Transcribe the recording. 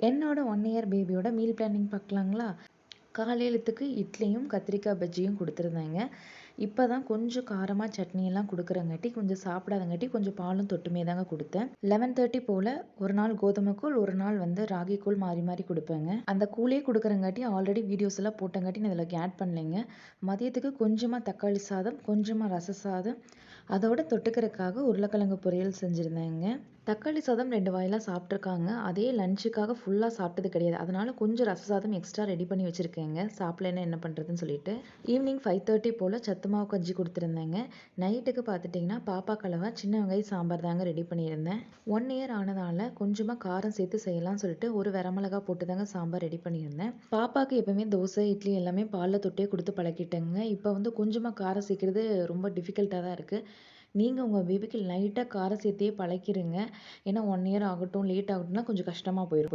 என்னோட 1 இயர் பேபியோட meal planning பார்க்கலாங்களா? காலையிலத்துக்கு இட்லியும் கத்திரிக்காய் பஜ்ஜியும் கொடுத்துருந்தேங்க. இப்போ தான் கொஞ்சம் காரமாக சட்னியெல்லாம் கொடுக்குறங்காட்டி கொஞ்சம் சாப்பிடாதங்காட்டி கொஞ்சம் பாலும் தொட்டுமே தாங்க கொடுத்தேன். 11:30 போல் ஒரு நாள் கோதுமை கூழ், ஒரு நாள் ராகி கூழ் மாறி மாறி கொடுப்பேங்க. அந்த கூழே கொடுக்குறங்காட்டி ஆல்ரெடி வீடியோஸ் எல்லாம் போட்டங்காட்டி நான் இதில் ஆட் பண்ணலைங்க. மதியத்துக்கு கொஞ்சமாக தக்காளி சாதம், கொஞ்சமாக ரச சாதம், அதோட தொட்டுக்கிறதுக்காக உருளைக்கிழங்கு பொரியல் செஞ்சுருந்தேங்க. தக்காளி சாதம் 2 வாயெல்லாம் சாப்பிட்ருக்காங்க. அதே லஞ்சுக்காக ஃபுல்லாக சாப்பிட்டது கிடையாது. அதனால கொஞ்சம் ரச சாதம் எக்ஸ்ட்ரா ரெடி பண்ணி வச்சுருக்கேங்க. சாப்பிடலைன்னா என்ன பண்ணுறதுன்னு சொல்லிட்டு. ஈவினிங் 5:30 போல் சத்து மாவு கஞ்சி கொடுத்துருந்தேங்க. நைட்டுக்கு பார்த்துட்டிங்கன்னா பாப்பாக்களவா சின்ன வெங்காய சாம்பார் தாங்க ரெடி பண்ணியிருந்தேன். 1 இயர் ஆனதால் கொஞ்சமாக காரம் சேர்த்து செய்யலாம்னு சொல்லிட்டு ஒரு வரமிளகா போட்டு தாங்க சாம்பார் ரெடி பண்ணியிருந்தேன். பாப்பாவுக்கு எப்பவுமே தோசை, இட்லி எல்லாமே பாலில் தொட்டே கொடுத்து பழக்கிட்டேங்க. இப்போ கொஞ்சமாக காரம் சேர்க்குறது ரொம்ப டிஃபிகல்ட்டாக தான் இருக்குது. நீங்கள் உங்கள் பேபிக்கு லைட்டாக காரம் சேர்த்தே பழக்கிடுங்க. ஏன்னா 1 இயர் ஆகட்டும், லேட் ஆகட்டும்னா கொஞ்சம் கஷ்டமாக போயிடும்.